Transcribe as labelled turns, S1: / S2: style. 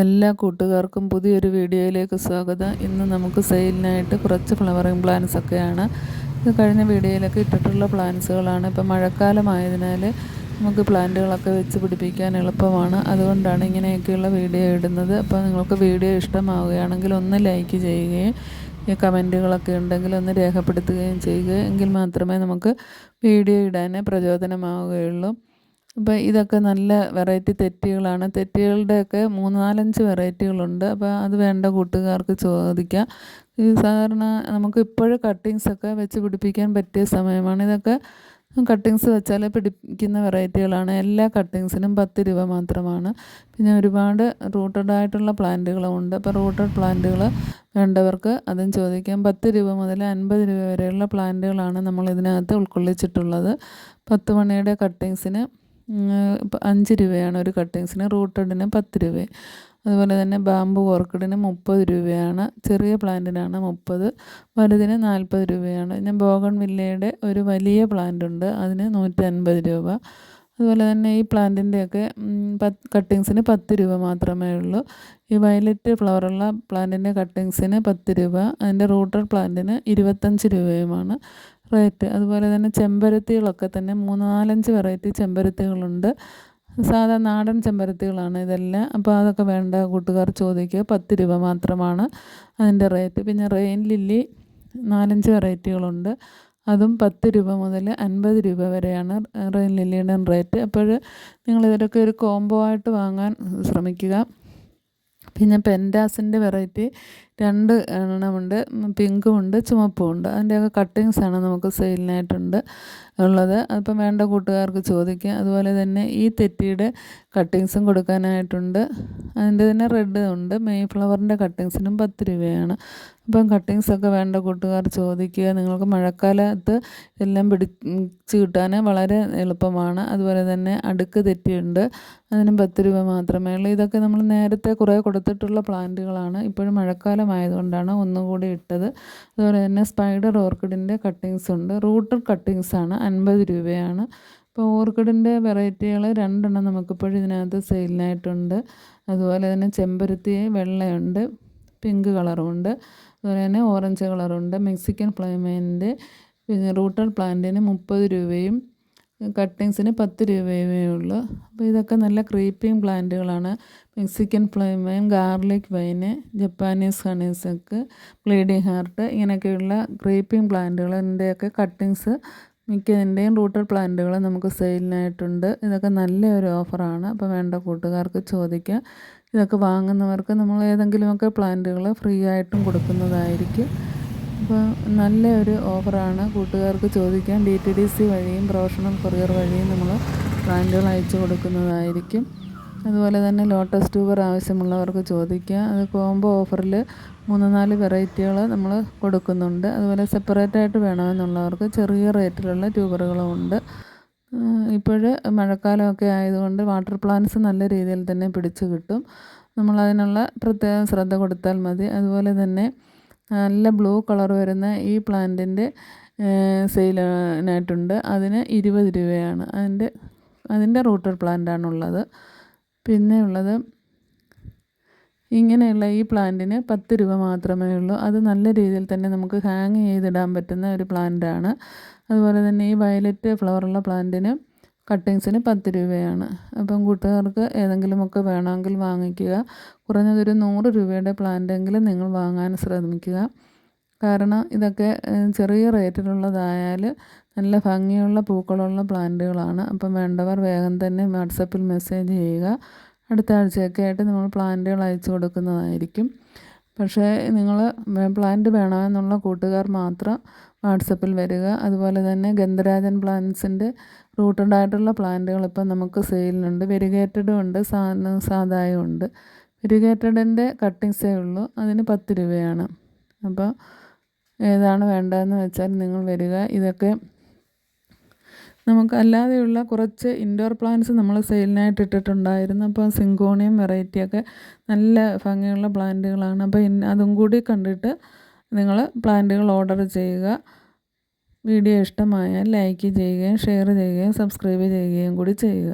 S1: എല്ലാ കൂട്ടുകാർക്കും പുതിയൊരു വീഡിയോയിലേക്ക് സ്വാഗതം. ഇന്ന് നമുക്ക് സെയിലിനായിട്ട് കുറച്ച് ഫ്ലവറിങ് പ്ലാന്റ്സ് ഒക്കെയാണ്. ഇത് കഴിഞ്ഞ വീഡിയോയിലൊക്കെ ഇട്ടിട്ടുള്ള പ്ലാന്റ്സുകളാണ്. ഇപ്പം മഴക്കാലമായതിനാൽ നമുക്ക് പ്ലാന്റുകളൊക്കെ വെച്ച് പിടിപ്പിക്കാൻ എളുപ്പമാണ്. അതുകൊണ്ടാണ് ഇങ്ങനെയൊക്കെയുള്ള വീഡിയോ ഇടുന്നത്. അപ്പോൾ നിങ്ങൾക്ക് വീഡിയോ ഇഷ്ടമാവുകയാണെങ്കിൽ ഒന്ന് ലൈക്ക് ചെയ്യുകയും കമൻറ്റുകളൊക്കെ ഉണ്ടെങ്കിൽ ഒന്ന് രേഖപ്പെടുത്തുകയും ചെയ്യുക. എങ്കിൽ മാത്രമേ നമുക്ക് വീഡിയോ ഇടാൻ പ്രചോദനമാവുകയുള്ളൂ. അപ്പോൾ ഇതൊക്കെ നല്ല വെറൈറ്റി തെറ്റികളാണ്. തെറ്റികളുടെയൊക്കെ 3-4-5 വെറൈറ്റികളുണ്ട്. അപ്പോൾ അത് വേണ്ട കൂട്ടുകാർക്ക് ചോദിക്കാം. ഈ സാധാരണ നമുക്ക് ഇപ്പോഴും കട്ടിങ്സൊക്കെ വെച്ച് പിടിപ്പിക്കാൻ പറ്റിയ സമയമാണ്. ഇതൊക്കെ കട്ടിങ്സ് വെച്ചാൽ പിടിപ്പിക്കുന്ന വെറൈറ്റികളാണ്. എല്ലാ കട്ടിങ്സിനും 10 രൂപ മാത്രമാണ്. പിന്നെ ഒരുപാട് റൂട്ടഡ് ആയിട്ടുള്ള പ്ലാന്റുകളും ഉണ്ട്. അപ്പോൾ റൂട്ടഡ് പ്ലാന്റുകൾ വേണ്ടവർക്ക് അതും ചോദിക്കാം. 10 രൂപ മുതൽ 50 രൂപ വരെയുള്ള പ്ലാന്റുകളാണ് നമ്മൾ ഇതിനകത്ത് ഉൾക്കൊള്ളിച്ചിട്ടുള്ളത്. 10 മണിയുടെ കട്ടിങ്സിന് 5 രൂപയാണ് ഒരു കട്ടിങ്സിന്. റൂട്ടഡിന് 10 രൂപ. അതുപോലെ തന്നെ ബാമ്പു ഓർക്കിഡിന് 30 രൂപയാണ്. ചെറിയ പ്ലാന്റിനാണ് 30, വലുതിന് 40 രൂപയാണ്. പിന്നെ ബോഗൺവില്ലയുടെ ഒരു വലിയ പ്ലാന്റ് ഉണ്ട്, അതിന് 150 രൂപ. അതുപോലെ തന്നെ ഈ പ്ലാന്റിൻ്റെയൊക്കെ കട്ടിങ്സിന് 10 രൂപ മാത്രമേ ഉള്ളൂ. ഈ വയലറ്റ് ഫ്ലവറുള്ള പ്ലാന്റിൻ്റെ കട്ടിങ്സിന് 10 രൂപ, അതിൻ്റെ റൂട്ടഡ് പ്ലാന്റിന് 25 രൂപയുമാണ് റേറ്റ്. അതുപോലെ തന്നെ ചെമ്പരത്തികളൊക്കെ തന്നെ 3-4-5 വെറൈറ്റി ചെമ്പരത്തികളുണ്ട്. സാധാ നാടൻ ചെമ്പരത്തികളാണ് ഇതെല്ലാം. അപ്പോൾ അതൊക്കെ വേണ്ട കൂട്ടുകാർ ചോദിക്കുക. 10 രൂപ മാത്രമാണ് അതിൻ്റെ റേറ്റ്. പിന്നെ റെയിൻ ലില്ലി 4-5 വെറൈറ്റികളുണ്ട്. അതും 10 രൂപ മുതൽ 50 രൂപ വരെയാണ് റെയിൻ ലില്ലിയുടെ റേറ്റ്. അപ്പോൾ നിങ്ങളിതിലൊക്കെ ഒരു കോംബോ ആയിട്ട് വാങ്ങാൻ ശ്രമിക്കുക. പിന്നെ പെൻഡാസിൻ്റെ വെറൈറ്റി 2 എണ്ണമുണ്ട്, പിങ്കും ഉണ്ട് ചുമപ്പും ഉണ്ട്. അതിൻ്റെയൊക്കെ കട്ടിങ്സാണ് നമുക്ക് സെയിലിനായിട്ടുണ്ട് ഉള്ളത്. അപ്പം വേണ്ട കൂട്ടുകാർക്ക് ചോദിക്കാം. അതുപോലെ തന്നെ ഈ തെറ്റിയുടെ കട്ടിങ്സും കൊടുക്കാനായിട്ടുണ്ട്. അതിൻ്റെ തന്നെ റെഡ് ഉണ്ട്. മെയ് ഫ്ലവറിൻ്റെ കട്ടിങ്സിനും 10 രൂപയാണ്. അപ്പം കട്ടിങ്സൊക്കെ വേണ്ട കൂട്ടുകാർ ചോദിക്കുക. നിങ്ങൾക്ക് മഴക്കാലത്ത് എല്ലാം പിടിച്ച് കിട്ടാൻ വളരെ എളുപ്പമാണ്. അതുപോലെ തന്നെ അടുക്ക് തെറ്റിയുണ്ട്, അതിനും 10 രൂപ മാത്രമേ ഉള്ളൂ. ഇതൊക്കെ നമ്മൾ നേരത്തെ കുറേ കൊടുത്തിട്ടുള്ള പ്ലാന്റുകളാണ്. ഇപ്പോഴും മഴക്കാലമായതുകൊണ്ടാണ് ഒന്നുകൂടി ഇട്ടത്. അതുപോലെ തന്നെ സ്പൈഡർ ഓർക്കിഡിൻ്റെ കട്ടിങ്സ് ഉണ്ട്. റൂട്ടഡ് കട്ടിങ്സാണ്, 50 രൂപയാണ്. ഇപ്പോൾ ഓർക്കിഡിൻ്റെ വെറൈറ്റികൾ 2 എണ്ണം നമുക്കിപ്പോഴും ഇതിനകത്ത് സെയിലിനായിട്ടുണ്ട്. അതുപോലെ തന്നെ ചെമ്പരത്തി വെള്ളയുണ്ട്, പിങ്ക് കളറുമുണ്ട്. അതുപോലെ തന്നെ ഓറഞ്ച് കളറുണ്ട്. മെക്സിക്കൻ ഫ്ലൈമേൻ്റെ പിന്നെ റൂട്ടഡ് പ്ലാന്റിന് 30 രൂപയും കട്ടിങ്സിന് 10 രൂപയുമേ ഉള്ളൂ. അപ്പോൾ ഇതൊക്കെ നല്ല ക്രീപ്പിംഗ് പ്ലാന്റുകളാണ്. മെക്സിക്കൻ ഫ്ലൈമൈൻ, garlic vine, Japanese honeysuckle, bleeding heart, ഇങ്ങനെയൊക്കെയുള്ള ക്രീപ്പിംഗ് പ്ലാന്റുകളിൻ്റെയൊക്കെ കട്ടിങ്സ് മിക്കതിൻ്റെയും റൂട്ടഡ് പ്ലാന്റുകൾ നമുക്ക് സെയിലിനായിട്ടുണ്ട്. ഇതൊക്കെ നല്ലൊരു ഓഫറാണ്. അപ്പോൾ വേണ്ട കൂട്ടുകാർക്ക് ചോദിക്കാം. ഇതൊക്കെ വാങ്ങുന്നവർക്ക് നമ്മൾ ഏതെങ്കിലുമൊക്കെ പ്ലാന്റുകൾ ഫ്രീ ആയിട്ടും കൊടുക്കുന്നതായിരിക്കും. അപ്പോൾ നല്ലൊരു ഓഫറാണ്. കൂട്ടുകാർക്ക് ചോദിക്കാം. DTDC വഴിയും പ്രൊഫഷണൽ കൊറിയർ വഴിയും നമ്മൾ പ്ലാന്റുകൾ അയച്ചു കൊടുക്കുന്നതായിരിക്കും. അതുപോലെ തന്നെ ലോട്ടസ് ട്യൂബർ ആവശ്യമുള്ളവർക്ക് ചോദിക്കാം. അത് കോംബോ ഓഫറിൽ 3-4 വെറൈറ്റികൾ നമ്മൾ കൊടുക്കുന്നുണ്ട്. അതുപോലെ സെപ്പറേറ്റായിട്ട് വേണമെന്നുള്ളവർക്ക് ചെറിയ റേറ്റിലുള്ള ട്യൂബറുകളും ഉണ്ട്. ഇപ്പോൾ മഴക്കാലമൊക്കെ ആയതുകൊണ്ട് വാട്ടർ പ്ലാന്റ്സ് നല്ല രീതിയിൽ തന്നെ പിടിച്ചു കിട്ടും. നമ്മളതിനുള്ള പ്രത്യേകം ശ്രദ്ധ കൊടുത്താൽ മതി. അതുപോലെ തന്നെ നല്ല ബ്ലൂ കളർ വരുന്ന ഈ പ്ലാന്റിൻ്റെ സെയിലിനായിട്ടുണ്ട്. അതിന് 20 രൂപയാണ്. അതിൻ്റെ റൂട്ടഡ് പ്ലാന്റാണുള്ളത്. പിന്നെ ഉള്ളത് ഇങ്ങനെയുള്ള ഈ പ്ലാന്റിന് 10 രൂപ മാത്രമേ ഉള്ളൂ. അത് നല്ല രീതിയിൽ തന്നെ നമുക്ക് ഹാങ് ചെയ്തിടാൻ പറ്റുന്ന ഒരു പ്ലാന്റാണ്. അതുപോലെ തന്നെ ഈ വയലറ്റ് ഫ്ലവറുള്ള പ്ലാന്റിന് കട്ടിങ്സിന് 10 രൂപയാണ്. അപ്പം കൂട്ടുകാർക്ക് ഏതെങ്കിലുമൊക്കെ വേണമെങ്കിൽ വാങ്ങിക്കുക. കുറഞ്ഞതൊരു 100 രൂപയുടെ പ്ലാന്റെങ്കിലും നിങ്ങൾ വാങ്ങാൻ ശ്രമിക്കുക. കാരണം ഇതൊക്കെ ചെറിയ റേറ്റിലുള്ളതായാൽ നല്ല ഭംഗിയുള്ള പൂക്കളുള്ള പ്ലാന്റുകളാണ്. അപ്പം വേണ്ടവർ വേഗം തന്നെ വാട്സപ്പിൽ മെസ്സേജ് ചെയ്യുക. അടുത്ത ആഴ്ചയൊക്കെ ആയിട്ട് നമ്മൾ പ്ലാന്റുകൾ അയച്ചു കൊടുക്കുന്നതായിരിക്കും. പക്ഷേ നിങ്ങൾ പ്ലാന്റ് വേണമെന്നുള്ള കൂട്ടുകാർ മാത്രം വാട്സപ്പിൽ വരിക. അതുപോലെ തന്നെ ഗന്ധരാജൻ പ്ലാന്റ്സിൻ്റെ റൂട്ടഡ് ആയിട്ടുള്ള പ്ലാന്റുകൾ ഇപ്പം നമുക്ക് സെയിലിനുണ്ട്. വെരിഗേറ്റഡും ഉണ്ട്, സാധായും ഉണ്ട്. വെരിഗേറ്റഡിൻ്റെ കട്ടിങ്സേ ഉള്ളൂ, അതിന് 10 രൂപയാണ്. അപ്പോൾ ഏതാണ് വേണ്ടതെന്ന് വെച്ചാൽ നിങ്ങൾ വരിക. ഇതൊക്കെ നമുക്ക് അല്ലാതെയുള്ള കുറച്ച് ഇൻഡോർ പ്ലാന്റ്സ് നമ്മൾ സെയിലിനായിട്ട് ഇട്ടിട്ടുണ്ടായിരുന്നു. അപ്പോൾ സിങ്കോണിയം വെറൈറ്റിയൊക്കെ നല്ല ഭംഗിയുള്ള പ്ലാന്റുകളാണ്. അപ്പോൾ അതും കൂടി കണ്ടിട്ട് നിങ്ങൾ പ്ലാന്റുകൾ ഓർഡർ ചെയ്യുക. വീഡിയോ ഇഷ്ടമായാൽ ലൈക്ക് ചെയ്യുകയും ഷെയർ ചെയ്യുകയും സബ്സ്ക്രൈബ് ചെയ്യുകയും കൂടി ചെയ്യുക.